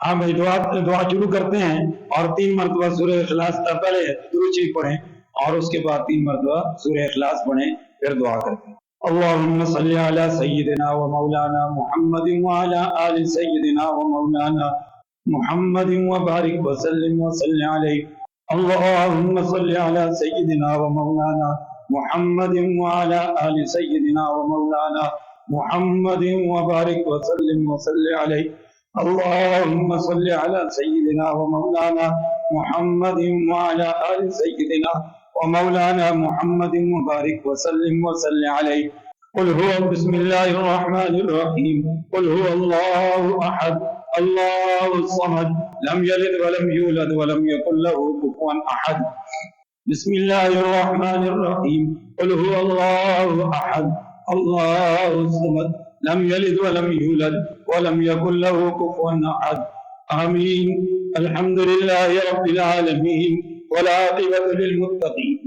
ہاں بھائی، دعا شروع کرتے ہیں اور 3 مرتبہ سورہ اخلاص پہلے درود شریف پڑھیں اور اس کے بعد 3 مرتبہ سورہ اخلاص پڑھیں، پھر دعا کرتے ہیں۔ اللهم صل على سيدنا ومولانا محمد وعلى آل سيدنا ومولانا محمد وبارك وسلم عليه۔ اللهم صل على سيدنا ومولانا محمد وعلى آل سيدنا ومولانا محمد وبارك وسلم عليه۔ اللهم صل على سيدنا ومولانا محمد وعلى آل سيدنا ومولانا محمد وبارك وسلم عليه۔ قل هو بسم الله الرحمن الرحيم، قل هو الله أحد الله الصمد لم يلد ولم يولد ولم يكن له كفوا أحد۔ بسم الله الرحمن الرحيم، قل هو الله أحد الله الصمد لم يلد ولم يولد ولم يكن له كفوا أحد۔ آمين۔ الحمد لله رب العالمين والعاقبة للمتقين۔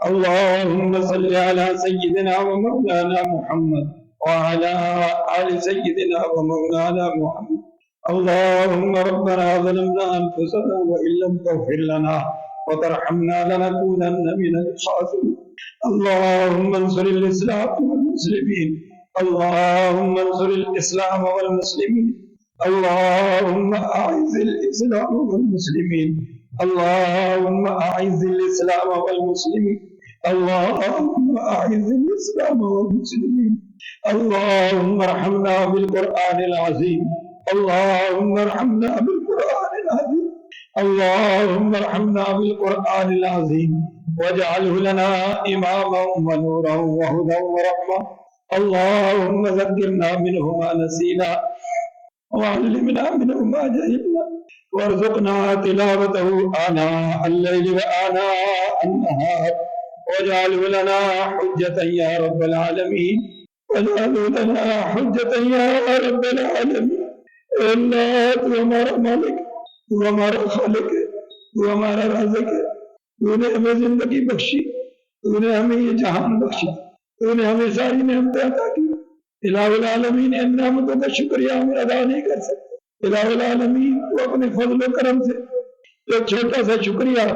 اللهم صل على سيدنا ومولانا محمد وعلى آل سيدنا ومولانا محمد۔ اللهم ربنا ظلمنا أنفسنا وإن لم تغفر لنا وترحمنا لنكونن من الخاسرين۔ اللهم انصر الإسلام والمسلمين، اللهم انصر الإسلام والمسلمين، اللهم أعز الإسلام والمسلمين، اللهم أعز الإسلام والمسلمين، اللهم أعز الإسلام والمسلمين۔ اللهم ارحمنا بالقرآن العظيم، اللهم ارحمنا بالقرآن العظيم، اللهم ارحمنا بالقرآن العظيم واجعله لنا إماما ونورا وهدى ورحمة۔ اللهم ذكرنا منه ما نسينا وعلمنا منه ما جهلنا وارزقنا تلاوته آناء الليل وآناء النهار واجعله لنا حجة يا رب العالمين، واجعله لنا حجة يا رب العالمين۔ اللہ تو ہمارا مالک، تو ہمارا خالق ہے، تو ہمارا رازق ہے، تو نے ہمیں زندگی بخشی، تو نے ہمیں یہ جہان بخشا، تو نے ہمیں ساری نعمتیں عطا کی۔ الہ العالمین، ان نعمتوں کا شکریہ ہم ادا نہیں کر سکتے۔ الہ العالمین، تو اپنے فضل و کرم سے ایک چھوٹا سا شکریہ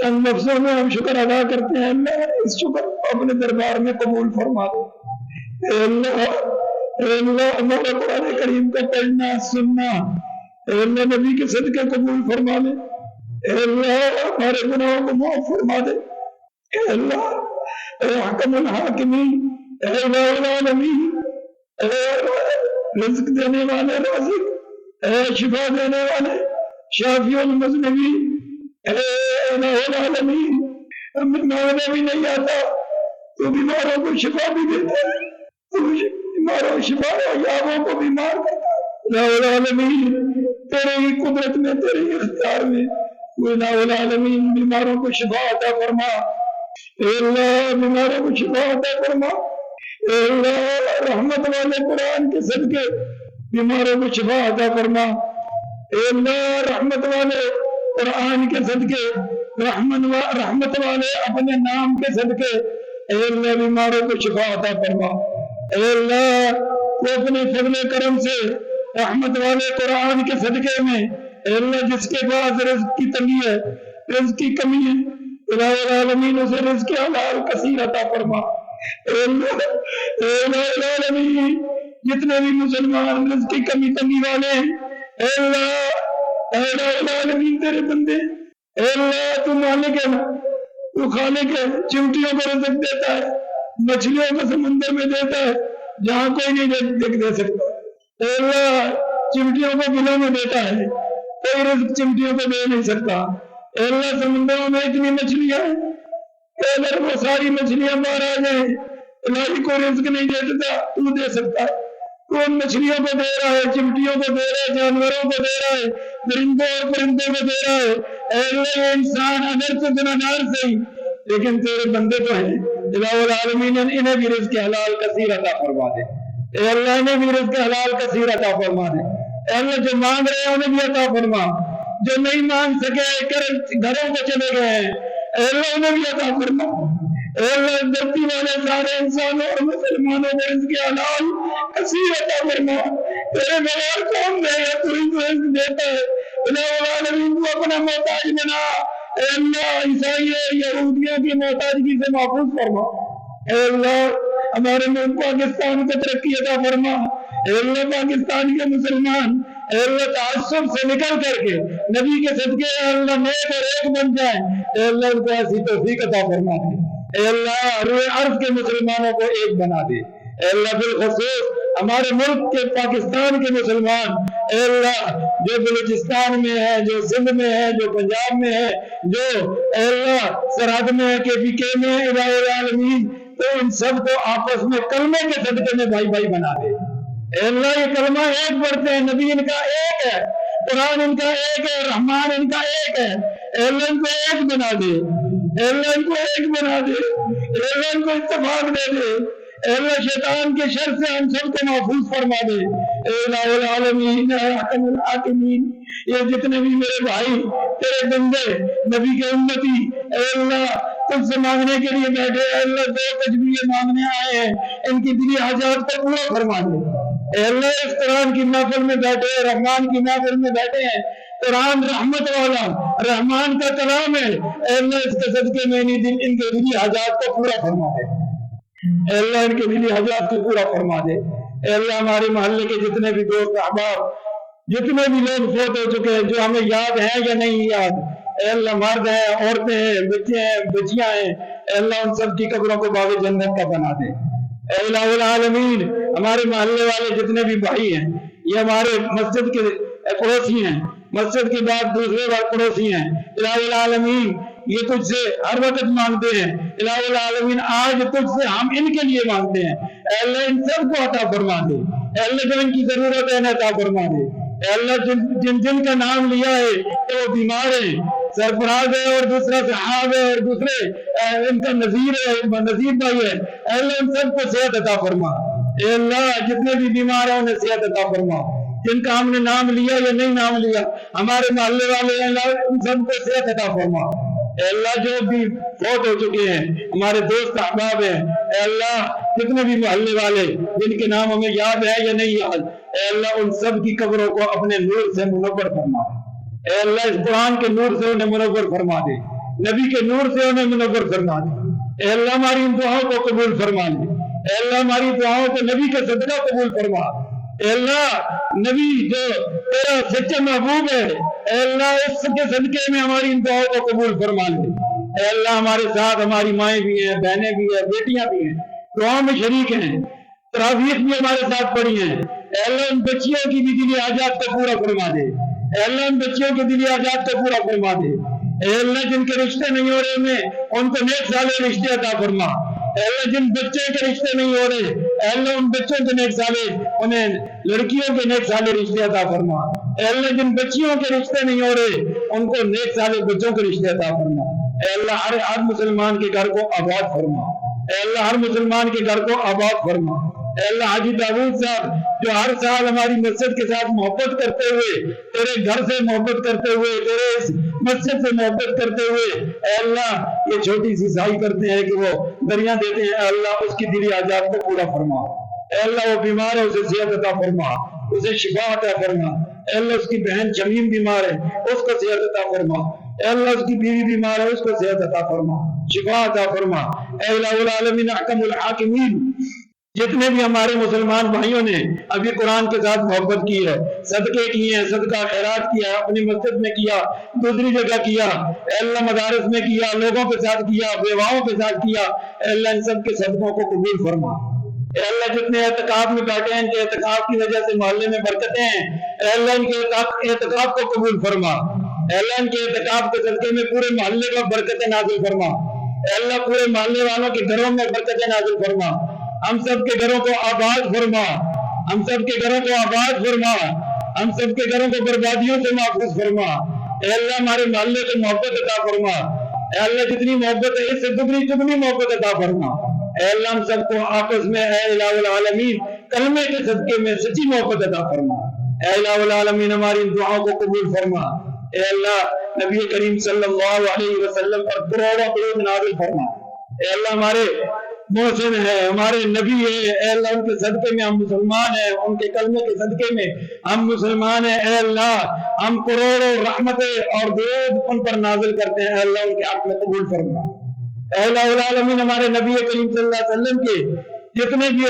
چند لفظوں میں ہم شکر ادا کرتے ہیں۔ اللہ اس شکر کو اپنے دربار میں قبول فرما دے۔ اے اللہ ہمارا قرآن کریم کا پڑھنا سننا اے اللہ نبی کے صدقے قبول فرما دے۔ اے اللہ ہمارے گناہوں کو معاف فرما دے۔ اے اللہ اے حکم الحاکمین، اے الہ العالمین، اے رزق دینے والے رازق، اے شفا دینے والے شافی المذنبین، اے الہ العالمین، ہمیں مانگنا بھی نہیں آتا، تو بیماروں کو شفا بھی دیتا ہے، تو بیماروں شفا یابوں کو بیمار کرتا ہے۔ الہ العالمین، تیرے ہی قدرت میں، تیرے ہی اختیار میں، تو الہ العالمین بیماروں کو شفا عطا فرما۔ اے اللہ بیماروں کو شفا عطا فرما۔ اے اللہ رحمت والے قرآن کے صدقے بیماروں کو شفا عطا فرما۔ اے اللہ رحمت والے قرآن کے صدقے، رحمت والے اپنے نام کے صدقے اے اللہ بیماروں کو شفا عطا فرما۔ اے اللہ تو اپنے فضل کرم سے رحمت والے قرآن کے صدقے میں اے اللہ جس کے پاس رزق کی تنگی ہے، رزق کی کمی ہے، الہ العالمین اسے رزق حلال کثیر عطا فرما۔ اے اللہ العالمین جتنے بھی مسلمان رزق کی کمی تنگی والے ہیں اے اللہ العالمین تیرے بندے، اے اللہ تو مالک ہے نا، تو خالق ہے، چمٹیوں کو رزق دیتا ہے، مچھلیوں کو سمندر میں دیتا ہے جہاں کوئی نہیں دے سکتا۔ اے اللہ چمٹیوں کو بلوں میں دیتا ہے، کوئی رزق چمٹیوں کو دے نہیں سکتا۔ اے اللہ سمندروں میں اتنی مچھلیاں ہیں کہ اگر وہ ساری مچھلیاں باہر آ جائیں الہی کو رزق نہیں دے سکتا، تو دے سکتا ہے۔ تو ان مچھلیوں کو دے رہا ہے، چمٹیوں کو دے رہا ہے، جانوروں کو دے رہا ہے، درندوں اور پرندوں کو دے رہا ہے۔ اے اللہ یہ انسان اگر تو گناہگار صحیح لیکن تیرے بندے تو ہیں، الہ العالمین انہیں بھی رزق حلال کثیر عطا فرما دے۔ اے اللہ انہیں بھی رزق حلال کثیر عطا فرما دے۔ اے اللہ جو مانگ رہے ہیں انہیں بھی عطا فرما، جو نہیں مانگ سکے گھروں کو چلے گئے ہیں اے اللہ انہیں بھی عطا فرما۔ اے اللہ دھرتی والے سارے انسانوں اور مسلمانوں کو رزق حلال کثیر عطا فرما۔ تیرے بغیر کون دے گا؟ تو ہی تو دیتا ہے۔ الہ العالمین کو اپنا محتاج بنا، اے اللہ عیسائی یہودیوں کی محتاجگی سے محفوظ فرما، اے اللہ ہمارے ملک پاکستان کو ترقی عطا فرما، اے اللہ پاکستان کے مسلمان اے اللہ تعصب سے نکل کر کے نبی کے صدقے اے اللہ نیک اور ایک بن جائیں، اے اللہ ان کو ایسی توفیق عطا فرما دے، اے اللہ روئے عرض کے مسلمانوں کو ایک بنا دے، اے اللہ بالخصوص ہمارے ملک کے پاکستان کے مسلمان اے اللہ جو بلوچستان میں ہے، جو سندھ میں ہے، جو پنجاب میں ہے، جو اے اللہ سرحد میں ہے، KPK میں ہے، الہ العالمین تو ان سب کو آپس میں کلمے کے صدقے میں بھائی بھائی بنا دے، اے اللہ یہ کلمہ ایک پڑھتے ہیں، نبی ان کا ایک ہے، قرآن ان کا ایک ہے، رحمان ان کا ایک ہے، اے اللہ ان کو ایک بنا دے، اے اللہ ان کو ایک بنا دے، اے اللہ ان کو اتفاق دے دے، اے اللہ شیطان کے شر سے ہم سب کو محفوظ فرما دے، اے الہ العالمین اے حکم الحاکمین یہ جتنے بھی میرے بھائی تیرے بندے نبی کے امتی اے اللہ تجھ سے مانگنے کے لیے بیٹھے، اے اللہ جو کچھ بھی یہ مانگنے آئے ہیں ان کی دلی حاجات کو پورا فرما دے، اے اللہ اس قرآن کی محفل میں بیٹھے، رحمان کی محفل میں بیٹھے ہیں، قرآن رحمت والا رحمان کا کلام ہے، اے اللہ اس کے صدقے میں ان کے دلی حاجات کو پورا فرما دے، اے اللہ ان کے دلی حاجات کو پورا فرما دے، اے اللہ ہمارے محلے کے جتنے بھی دوست احباب جتنے بھی لوگ فوت ہو چکے ہیں جو ہمیں یاد ہیں یا نہیں یاد، اے اللہ مرد ہیں، عورتیں ہیں، بچے ہیں، بچیاں ہیں، اے اللہ ان سب کی قبروں کو باغ جنت کا بنا دے، اے الہ العالمین ہمارے محلے والے جتنے بھی بھائی ہیں یہ ہمارے مسجد کے پڑوسی ہیں، مسجد کے بعد دوسرے پڑوسی ہیں، الہ العالمین یہ تجھ سے ہر وقت مانگتے ہیں، الہ العالمین آج تجھ سے ہم ان کے لیے مانگتے ہیں، اے اللہ ان سب کو عطا فرما دے، اے اللہ جو ان کی ضرورت ہے عطا فرما دے، اے اللہ جن کا نام لیا ہے کہ وہ بیمار ہیں، سرفراز ہے اور دوسرا صحاب ہے اور دوسرے ان کا نذیر ہے، نذیر بھائی ہے، اے اللہ ان سب کو صحت عطا فرما، اے اللہ جتنے بھی بیمار ہیں انہیں صحت عطا فرما، جن کا ہم نے نام لیا یا نہیں نام لیا ہمارے محلے والے اللہ ان سب کو صحت عطا فرما، اے اللہ جو بھی فوت ہو چکے ہیں ہمارے دوست احباب ہیں، اے اللہ جتنے بھی محلے والے جن کے نام ہمیں یاد ہے یا نہیں یاد، اے اللہ ان سب کی قبروں کو اپنے نور سے منور فرما، اے اللہ اس قرآن کے نور سے انہیں منور فرما دے، نبی کے نور سے انہیں منور فرما دے، اے اللہ ہماری ان دعاؤں کو قبول فرما لے، اے اللہ ہماری دعاؤں کو نبی کے صدقہ قبول فرما، اے اللہ نبی جو تیرا سچا محبوب ہے اے اللہ اس کے صدقے میں ہماری ان دعاؤں کو قبول فرما لے، اے اللہ ہمارے ساتھ ہماری مائیں بھی ہیں، بہنیں بھی ہیں، بیٹیاں بھی ہیں، دعاؤں میں شریک ہیں، تراویح بھی ہمارے ساتھ پڑھی ہیں، اے اللہ ان بچیوں کی بھی دلی حاجات کو پورا فرما دے، اے اللہ ان بچیوں کی دلی حاجات کو پورا فرما دے، اے اللہ جن کے رشتے نہیں ہو رہے ان کو نیک صالح رشتے عطا فرما، اے اللہ جن بچوں کے رشتے نہیں ہو رہے اے اللہ ان بچوں کے نیک صالح انہیں لڑکیوں کے نیک صالح رشتے عطا فرما، اے اللہ جن بچیوں کے رشتے نہیں ہو رہے ان کو نیک صالح بچوں کے رشتے عطا فرما، اے اللہ ہر مسلمان کے گھر کو آباد فرما، اے اللہ ہر مسلمان کے گھر کو آباد فرما، اے اللہ حاجی داؤد صاحب جو ہر سال ہماری مسجد کے ساتھ محبت کرتے ہوئے تیرے گھر سے محبت کرتے ہوئے تیرے اس مسجد سے محبت کرتے ہوئے اے اللہ یہ چھوٹی سی سائی کرتے ہیں کہ وہ دریاں دیتے ہیں، اے اللہ اس کی دلی حاجات کو پورا فرما، اے اللہ وہ بیمار ہے اسے صحت عطا فرما، اسے شفا عطا فرما، اے اللہ اس کی بہن شمیم بیمار ہے اس کو صحت عطا فرما، اے اللہ اس کی بیوی بیمار ہے اس کو صحت عطا فرما، شفا عطا فرما، اے الہ العالمین احکم الحاکمین جتنے بھی ہمارے مسلمان بھائیوں نے ابھی قرآن کے ساتھ محبت کی ہے، صدقے کیے ہیں، صدقہ خیرات کیا، اپنی مسجد میں کیا، دوسری جگہ کیا، اے اللہ مدارس میں کیا، لوگوں کے ساتھ کیا، بیواؤں کے ساتھ کیا، اے اللہ ان سب کے صدقوں کو قبول فرما، اے اللہ جتنے اعتکاف میں بیٹھے ہیں ان کے اعتکاف کی وجہ سے محلے میں برکتیں ہیں، اے اللہ ان کے اعتکاف کو قبول فرما، اے اللہ ان کے اعتکاف کے صدقے میں پورے محلے کو برکتیں نازل فرما، اے اللہ پورے محلے والوں کے گھروں میں برکتیں نازل فرما، ہم سب کے گھروں کو آباد فرما، ہم سب کے گھروں کو آباد فرما، ہم سب کے گھروں کو بربادیوں سے محفوظ فرما، اے اللہ ہمارے محلے کو محبت عطا فرما، اے اللہ جتنی محبت ہے اس سے دگنی محبت عطا فرما، اے اللہ ہم سب کو آپس میں اے الہ العالمین کلمے کے صدقے میں سچی محبت عطا فرما، اے الہ العالمین ہماری ان دعاؤں کو قبول فرما، اے اللہ نبی کریم صلی اللہ علیہ وسلم پر کروڑوں درود نازل فرما، اے اللہ ہمارے محسن ہے، ہمارے نبی ہے، اے اللہ ان کے صدقے میں ہم مسلمان ہیں، ان کے کلمے کے صدقے میں ہم مسلمان ہیں، اے اللہ ہم کروڑوں رحمتیں اور درود ان پر نازل کرتے ہیں، اے اللہ ان کے حق میں قبول فرما۔ اے الہ العالمین ہمارے نبی کریم صلی اللہ علیہ وسلم کے جتنے بھی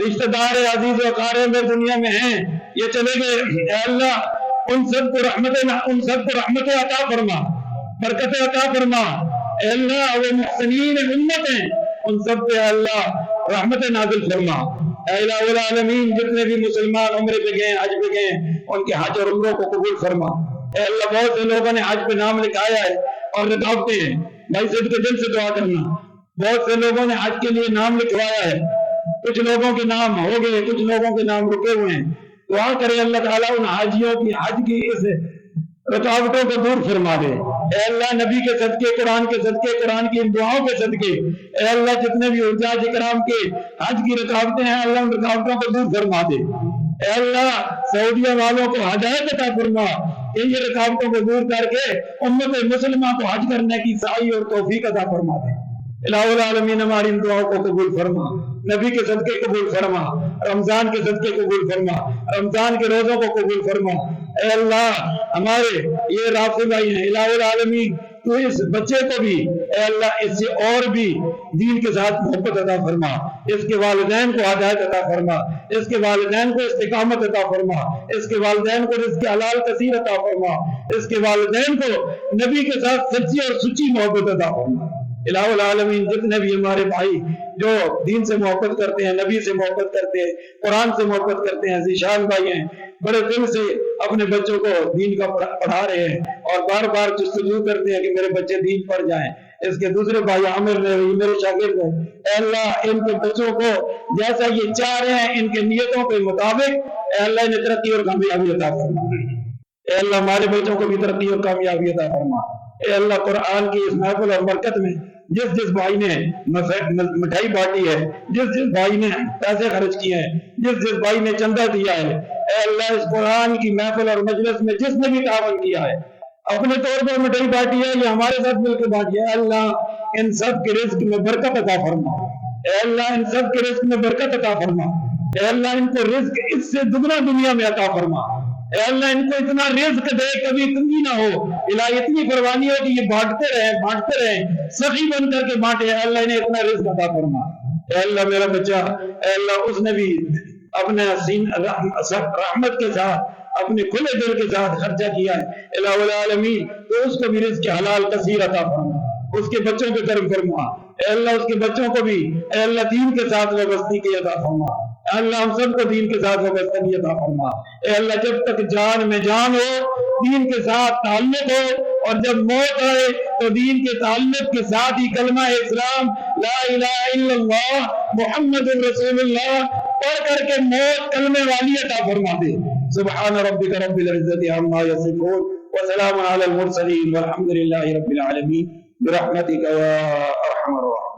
رشتہ دار عزیز و اقارب دنیا میں ہیں یہ چلے گئے، اے اللہ ان سب کو رحمتیں عطا فرما، برکتیں عطا فرما، اے اللہ وہ محسنین امت ہیں ان سب پہ اللہ رحمت نازل فرما۔ اے الہ العالمین جتنے بھی مسلمان عمرے پہ گئے حج پہ گئے ان کے حج اور عمروں کو قبول فرما۔ اے اللہ بہت سے لوگوں نے حج پہ نام لکھایا ہے اور رکاوٹیں ہیں، بھائی صدق دل سے دعا کرنا، بہت سے لوگوں نے حج کے لیے نام لکھوایا ہے، کچھ لوگوں کے نام ہو گئے کچھ لوگوں کے نام رکے ہوئے ہیں، دعا کرے اللہ تعالیٰ ان حاجیوں کی حج کی اس رکاوٹوں کو دور فرما دے۔ اے اللہ نبی کے صدقے، قرآن کے صدقے، قرآن کی ان دعاؤں کے صدقے، اے اللہ جتنے بھی حجاج کرام کے حج کی رکاوٹیں ہیں اللہ ان رکاوٹوں کو دور فرما دے۔ اے اللہ سعودیہ والوں کو ہدایت عطا فرما کہ یہ رکاوٹوں کو دور کر کے امت مسلمہ کو حج کرنے کی سعی اور توفیق عطا فرما دے۔ الہ العالمین ہماری ان دعاؤں کو قبول فرما، نبی کے صدقے قبول فرما، رمضان کے صدقے قبول فرما، رمضان کے روزوں کو قبول فرما۔ اے اللہ ہمارے یہ رافع بھائی ہیں، الہ العالمین تو اس بچے کو بھی اے اللہ اس سے اور بھی دین کے ساتھ محبت عطا فرما، اس کے والدین کو ہدایت عطا فرما، اس کے والدین کو استقامت عطا فرما، اس کے والدین کو رزق حلال کثیر عطا فرما، اس کے والدین کو نبی کے ساتھ سچی اور سچی محبت عطا فرما۔ الہ العالمین جتنے بھی ہمارے بھائی جو دین سے محبت کرتے ہیں، نبی سے محبت کرتے ہیں، قرآن سے محبت کرتے ہیں، ذیشان بھائی ہیں، بڑے دل سے اپنے بچوں کو دین کا پڑھا رہے ہیں اور بار بار جستجو کرتے ہیں کہ میرے بچے دین پڑھ جائیں۔ اس کے دوسرے بھائی عامر نے میرے شاگرد ہیں، اے اللہ ان کے بچوں کو جیسا یہ چاہ رہے ہیں ان کے نیتوں کے مطابق اے اللہ انہیں ترقی اور کامیابی عطا فرما۔ اے اللہ ہمارے بچوں کو بھی ترقی اور کامیابی عطا فرما۔ اے اللہ قرآن کی اس محفل اور برکت میں جس بھائی نے مٹھائی بانٹی ہے، جس بھائی نے پیسے خرچ کیے ہیں، جس بھائی نے چندہ دیا ہے، اے اللہ اس قرآن کی محفل اور مجلس میں جس نے بھی تعاون کیا ہے، اپنے طور پر مٹھائی بانٹی ہے یا ہمارے ساتھ مل کے بانٹی ہے، اے اللہ ان سب کے رزق میں برکت عطا فرما۔ اے اللہ ان سب کے رزق میں برکت عطا فرما۔ اے اللہ ان کو رزق اس سے دگنا دنیا میں عطا فرما۔ اے اللہ ان کو اتنا رزق دے کبھی تنگی نہ ہو، الہی اتنی قربانی ہو کہ یہ بانٹتے رہیں سخی بن کر کے بانٹے، اے اللہ انہیں اتنا رزق عطا فرما۔ اے اللہ میرا بچہ اے اللہ اس نے بھی اپنے رحمت کے ساتھ اپنے کھلے دل کے ساتھ خرچہ کیا ہے، الہ العالمین تو اس کو بھی رزق حلال کثیر عطا فرما، اس کے بچوں پہ کرم فرما۔ اے اللہ اس کے بچوں کو بھی اے اللہ دین کے ساتھ وابستگی عطا فرما۔ اے اللہ ہم سب کو دین کے ساتھ وابستگی عطا فرما۔ اے اللہ جب تک جان میں جان ہو دین کے ساتھ تعلق ہو، اور جب موت آئے تو دین کے تعلق کے ساتھ ہی کلمہ اسلام لا الہ الا اللہ محمد رسول اللہ پڑھ کر کے موت کلمے والی عطا فرما دے۔ سبحان ربک رب العزت عما یصفون وسلام علی المرسلین والحمد للہ رب العالمین برحمتک یا ارحم الراحمین۔